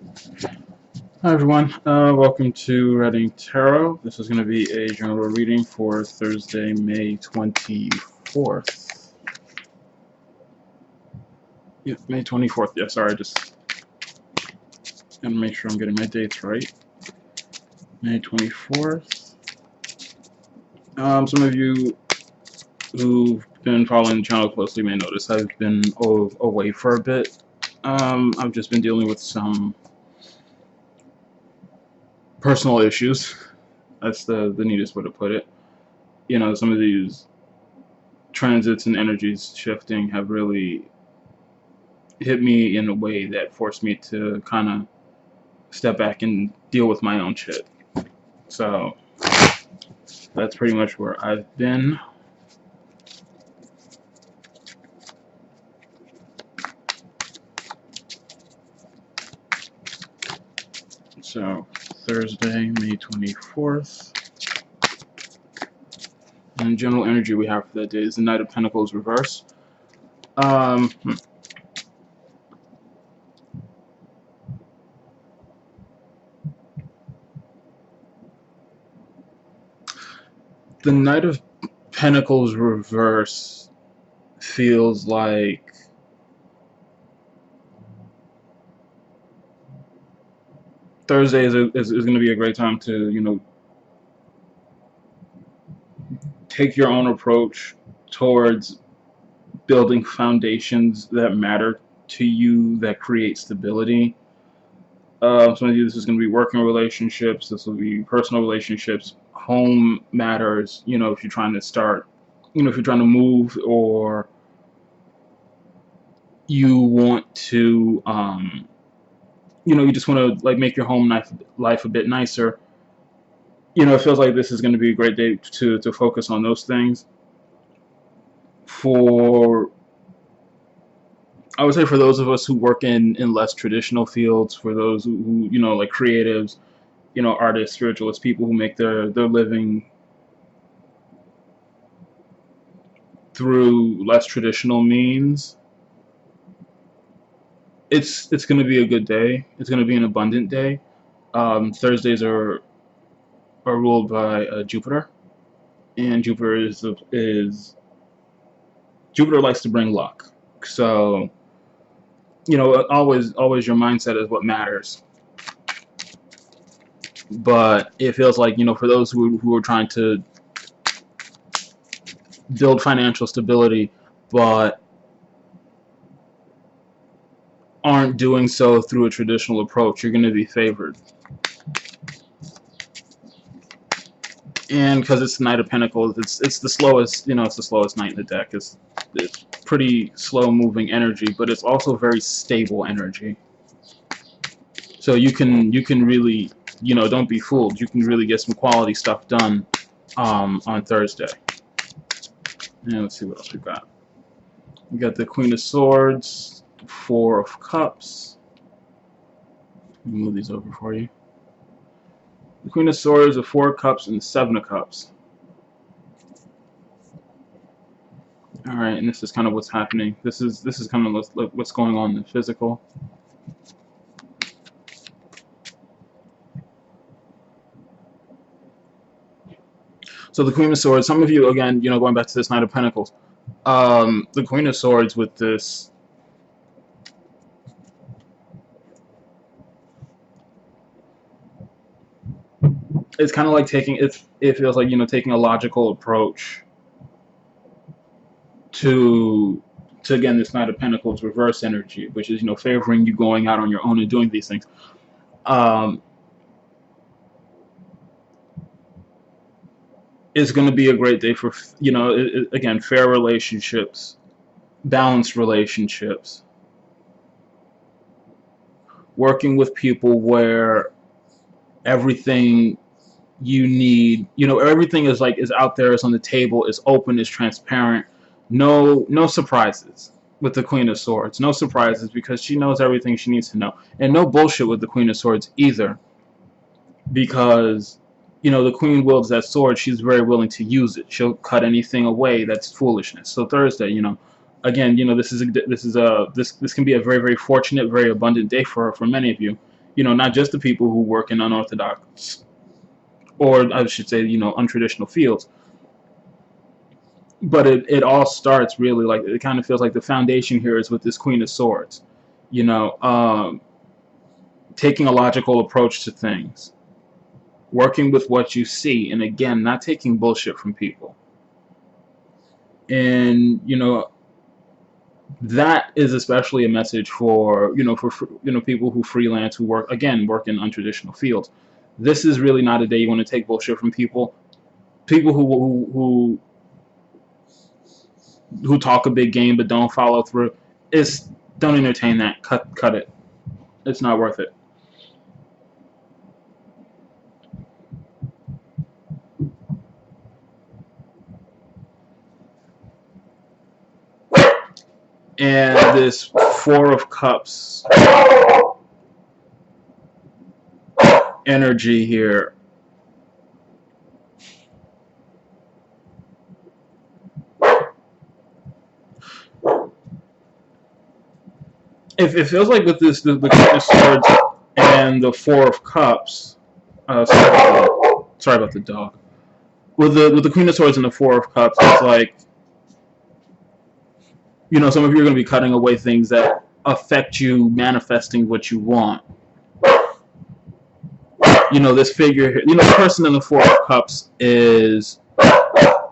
Hi everyone, welcome to Reading Tarot. This is going to be a general reading for Thursday, May 24th. Yeah, May 24th. Yeah, sorry, just gotta make sure I'm getting my dates right. May 24th. Some of you who've been following the channel closely may notice I've been away for a bit. I've just been dealing with some personal issues. That's the neatest way to put it. You know, some of these transits and energies shifting have really hit me in a way that forced me to kind of step back and deal with my own shit. So that's pretty much where I've been. So Thursday, May 24th. And general energy we have for that day is the Knight of Pentacles reverse. Um, the Knight of Pentacles reverse feels like Thursday is going to be a great time to, you know, take your own approach towards building foundations that matter to you, that create stability. Some of you, this is going to be working relationships, this will be personal relationships, home matters, you know, if you're trying to start, you know, if you're trying to move, or you want to, you know, you just want to like make your home life a bit nicer. You know, it feels like this is going to be a great day to focus on those things. For I would say for those of us who work in less traditional fields, for those who you know, like creatives, you know, artists, spiritualists, people who make their living through less traditional means, it's going to be a good day. It's going to be an abundant day. Thursdays are ruled by Jupiter, and Jupiter is Jupiter likes to bring luck. So you know, always your mindset is what matters. But it feels like, you know, for those who are trying to build financial stability but aren't doing so through a traditional approach, you're going to be favored. And because it's the Knight of Pentacles, it's the slowest, you know, it's the slowest knight in the deck. It's pretty slow moving energy, but it's also very stable energy. So you can really, you know, don't be fooled. You can really get some quality stuff done on Thursday. And let's see what else we got. We got the Queen of Swords, Four of Cups. Let me move these over for you. The Queen of Swords, the Four of Cups, and the Seven of Cups. All right, and this is kind of what's happening. This is kind of what's going on in the physical. So the Queen of Swords, some of you, again, you know, going back to this Knight of Pentacles, the Queen of Swords with this, it's kind of like taking, it feels like, you know, taking a logical approach to again, this Knight of Pentacles reverse energy, which is, you know, favoring you going out on your own and doing these things. It's going to be a great day for, you know, again, fair relationships, balanced relationships, working with people where everything you need, you know, everything is like, is out there, is on the table, is open, is transparent. No surprises with the Queen of Swords. No surprises, because she knows everything she needs to know. And no bullshit with the Queen of Swords either, because, you know, the Queen wields that sword. She's very willing to use it. She'll cut anything away that's foolishness. So Thursday, you know, again, you know, this can be a very, very fortunate, very abundant day for many of you. You know, not just the people who work in unorthodox, or I should say, you know, untraditional fields. But it all starts really, like, it kind of feels like the foundation here is with this Queen of Swords. You know, taking a logical approach to things, working with what you see, and again, not taking bullshit from people. And you know, that is especially a message for, you know, for you know, people who freelance, who work in untraditional fields. This is really not a day you want to take bullshit from people. People who talk a big game but don't follow through. It's Don't entertain that. Cut it. It's not worth it. And this Four of Cups energy here. It feels like with this, the Queen of Swords and the Four of Cups. Sorry about the dog. With the Queen of Swords and the Four of Cups, it's like, you know, some of you are going to be cutting away things that affect you manifesting what you want. You know, this figure here, you know, the person in the Four of Cups is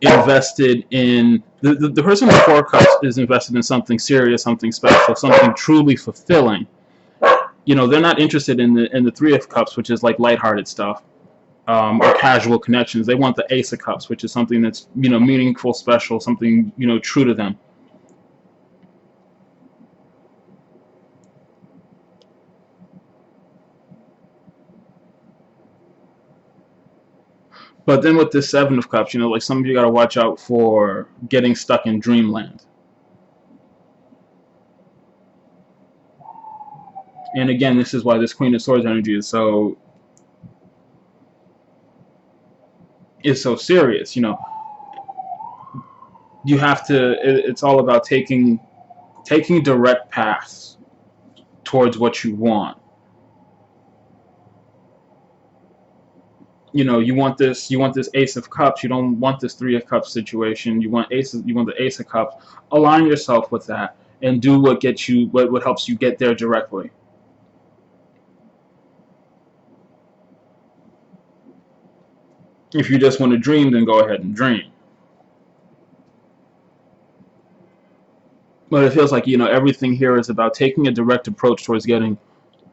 invested in, the person in the Four of Cups is invested in something serious, something special, something truly fulfilling. You know, they're not interested in the Three of Cups, which is like lighthearted stuff, or casual connections. They want the Ace of Cups, which is something that's, you know, meaningful, special, something, you know, true to them. But then with this Seven of Cups, you know, like, some of you got to watch out for getting stuck in dreamland. And again, this is why this Queen of Swords energy is so serious. You know, you have to. It's all about taking direct paths towards what you want. You know, you want this Ace of Cups. You don't want this Three of Cups situation. You want the Ace of Cups. Align yourself with that and do what gets you, what helps you get there directly. If you just want to dream, then go ahead and dream. But it feels like, you know, everything here is about taking a direct approach towards getting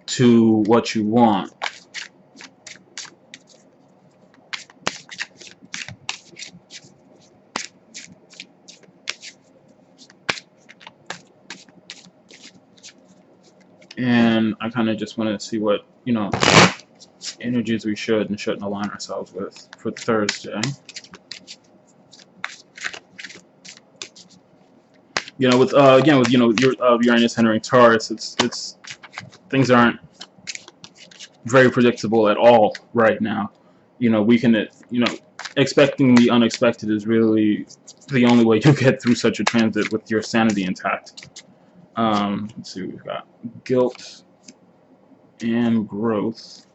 to what you want. And I kind of just want to see what, you know, energies we should and shouldn't align ourselves with for Thursday. You know, with again, with, you know, Uranus entering Taurus, it's things aren't very predictable at all right now. You know, we can, you know, expecting the unexpected is really the only way you get through such a transit with your sanity intact. Let's see, we've got guilt and growth.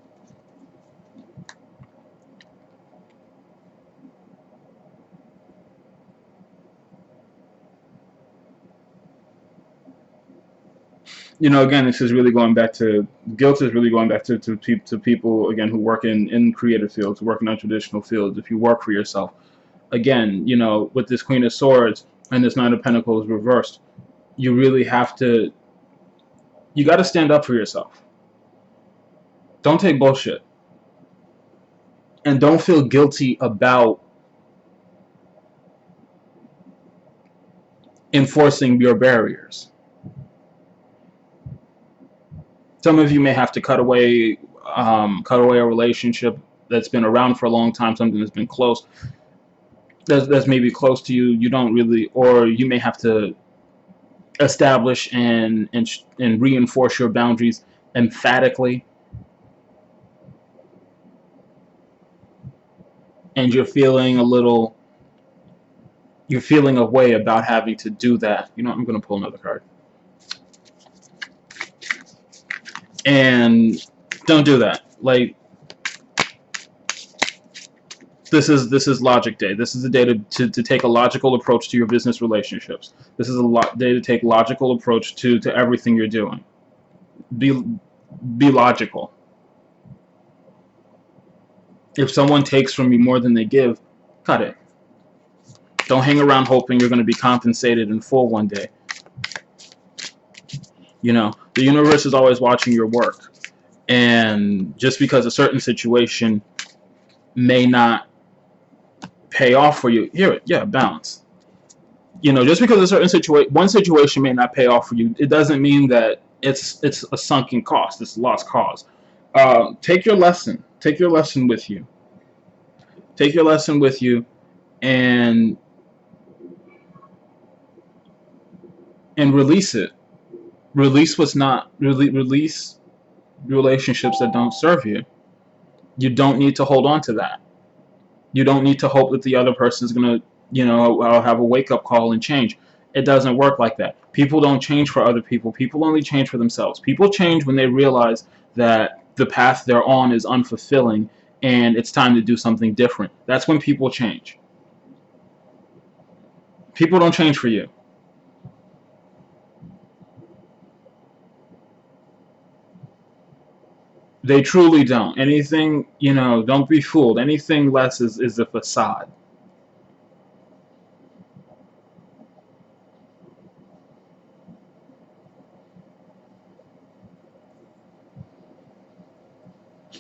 You know, again, this is really going back to, guilt is really going back to people, again, who work in creative fields, who work in non-traditional fields. If you work for yourself, again, you know, with this Queen of Swords and this Nine of Pentacles reversed, you really have to, you got to stand up for yourself. Don't take bullshit. And don't feel guilty about enforcing your barriers. Some of you may have to cut away a relationship that's been around for a long time, something that's been close, that's maybe close to you. You don't really, or you may have to establish and reinforce your boundaries emphatically, and you're feeling a way about having to do that. You know, I'm going to pull another card. And Don't do that. Like, this is logic day. This is a day to take a logical approach to your business relationships. This is a day to take logical approach to everything you're doing. Be be logical. If someone takes from you more than they give, cut it. Don't hang around hoping you're going to be compensated in full one day. You know, the universe is always watching your work. And just because a certain situation may not pay off for you, yeah, balance. You know, just because a certain one situation may not pay off for you, it doesn't mean that it's a sunken cost. It's a lost cause. Take your lesson. Take your lesson with you. Take your lesson with you, and release it. Release what's not. Release relationships that don't serve you. You don't need to hold on to that. You don't need to hope that the other person's gonna, you know, have a wake-up call and change. It doesn't work like that. People don't change for other people. People only change for themselves. People change when they realize that the path they're on is unfulfilling and it's time to do something different. That's when people change. People don't change for you. They truly don't. Anything, you know, don't be fooled. Anything less is a facade.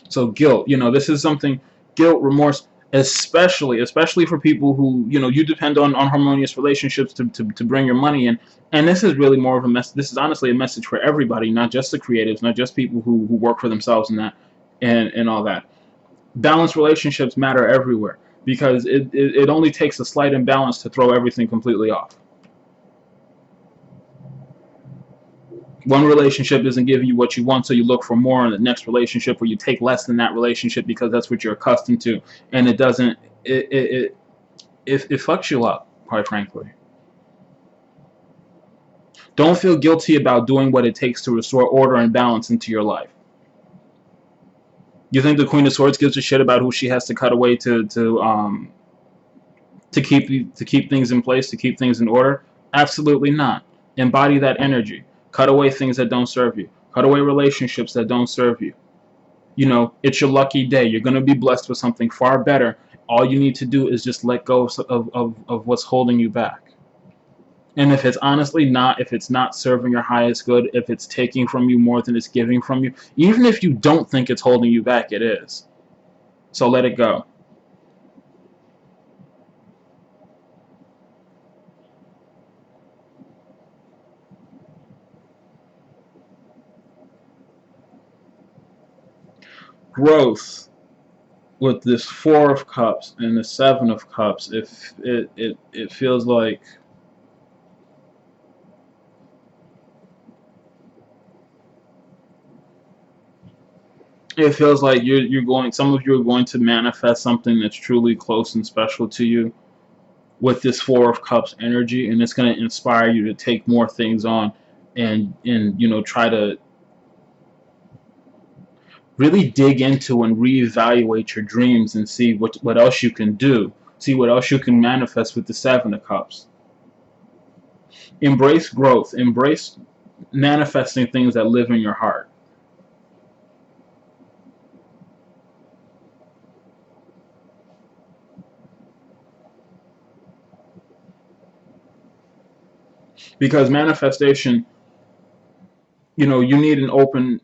So guilt, you know, this is something, guilt, remorse, especially for people who, you know, you depend on harmonious relationships to bring your money in. And this is really more of a mess. This is honestly a message for everybody, not just the creatives, not just people who work for themselves and that, and all that. Balanced relationships matter everywhere because it only takes a slight imbalance to throw everything completely off. One relationship isn't giving you what you want, so you look for more in the next relationship, or you take less than that relationship because that's what you're accustomed to, and it doesn't. It fucks you up, quite frankly. Don't feel guilty about doing what it takes to restore order and balance into your life. You think the Queen of Swords gives a shit about who she has to cut away to keep things in place, to keep things in order? Absolutely not. Embody that energy. Cut away things that don't serve you. Cut away relationships that don't serve you. You know, it's your lucky day. You're going to be blessed with something far better. All you need to do is just let go of what's holding you back. And if it's honestly not, if it's not serving your highest good, if it's taking from you more than it's giving from you, even if you don't think it's holding you back, it is. So let it go. Growth with this Four of Cups and the Seven of Cups, if it feels like you're going, some of you are going to manifest something that's truly close and special to you with this Four of Cups energy, and it's going to inspire you to take more things on, and you know, try to really dig into and reevaluate your dreams and see what else you can do, see what else you can manifest with the Seven of Cups. Embrace growth, embrace manifesting things that live in your heart. Because manifestation, you know, you need an open,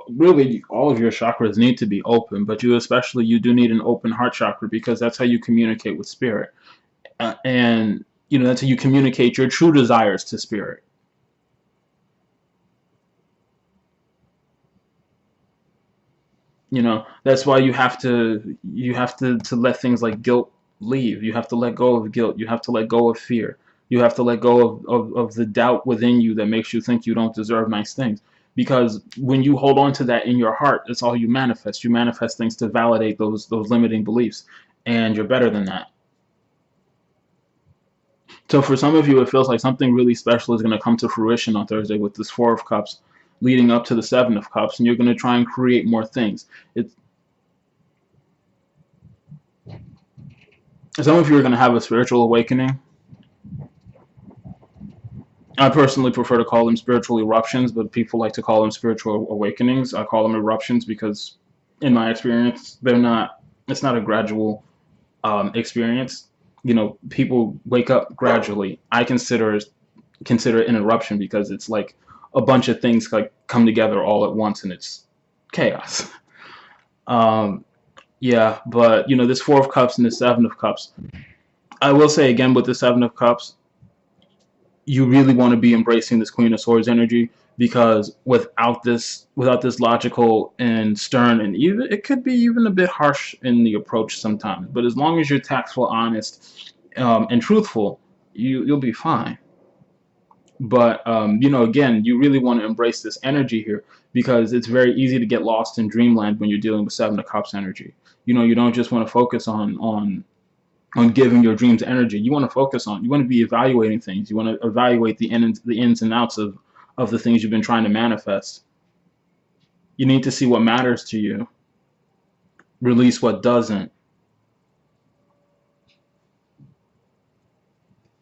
really all of your chakras need to be open, but you do need an open heart chakra, because that's how you communicate with spirit. And you know, that's how you communicate your true desires to spirit. You know, that's why you have to let things like guilt leave. You have to let go of guilt. You have to let go of fear. You have to let go of the doubt within you that makes you think you don't deserve nice things. Because when you hold on to that in your heart, that's all you manifest. You manifest things to validate those limiting beliefs, and you're better than that. So for some of you, it feels like something really special is going to come to fruition on Thursday with this Four of Cups. leading up to the Seven of Cups, and you're going to try and create more things. Some of you are going to have a spiritual awakening. I personally prefer to call them spiritual eruptions, but people like to call them spiritual awakenings. I call them eruptions because, in my experience, it's not a gradual experience. You know, people wake up gradually. I consider it an eruption because it's like a bunch of things like come together all at once, and it's chaos. Yeah, but you know, this Four of Cups and the Seven of Cups. I will say again with the Seven of Cups, you really want to be embracing this Queen of Swords energy, because without this logical and stern, and even it could be even a bit harsh in the approach sometimes, but as long as you're tactful, honest, and truthful, you'll be fine. But you know, again, you really want to embrace this energy here, because it's very easy to get lost in dreamland when you're dealing with Seven of Cups energy. You know, you don't just want to focus on giving your dreams energy. You want to focus on, you want to be evaluating things. You want to evaluate the ins and outs of the things you've been trying to manifest. You need to see what matters to you, release what doesn't,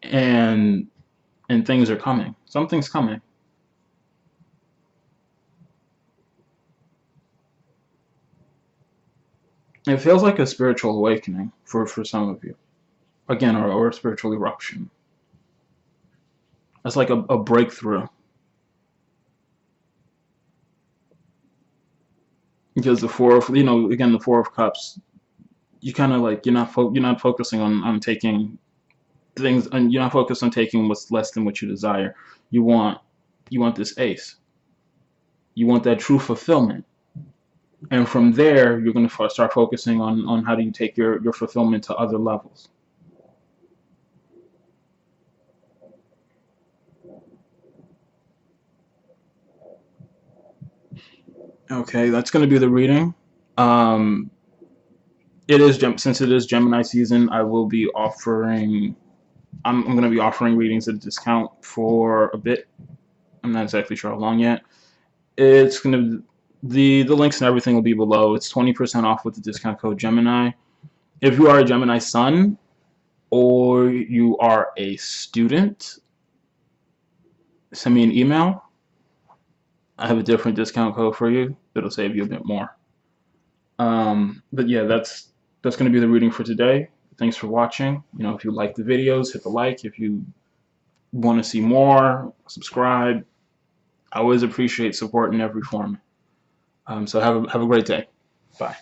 and things are coming. Something's coming. It feels like a spiritual awakening for some of you. Again, or a spiritual eruption. It's like a breakthrough. Because the Four of, you know, again, the Four of Cups, you kind of like, you're not focusing on taking things, and you're not focused on taking what's less than what you desire. You want this ace. You want that true fulfillment. And from there, you're going to start focusing on how do you take your fulfillment to other levels. Okay, that's going to be the reading. Since it is Gemini season, I will be offering. I'm going to be offering readings at a discount for a bit. I'm not exactly sure how long yet. It's going to the links and everything will be below. It's 20% off with the discount code Gemini. If you are a Gemini Sun or you are a student, send me an email. I have a different discount code for you. It'll save you a bit more. But yeah, that's going to be the reading for today. Thanks for watching. You know, if you like the videos, hit the like. If you want to see more, subscribe. I always appreciate support in every form. So have a great day. Bye.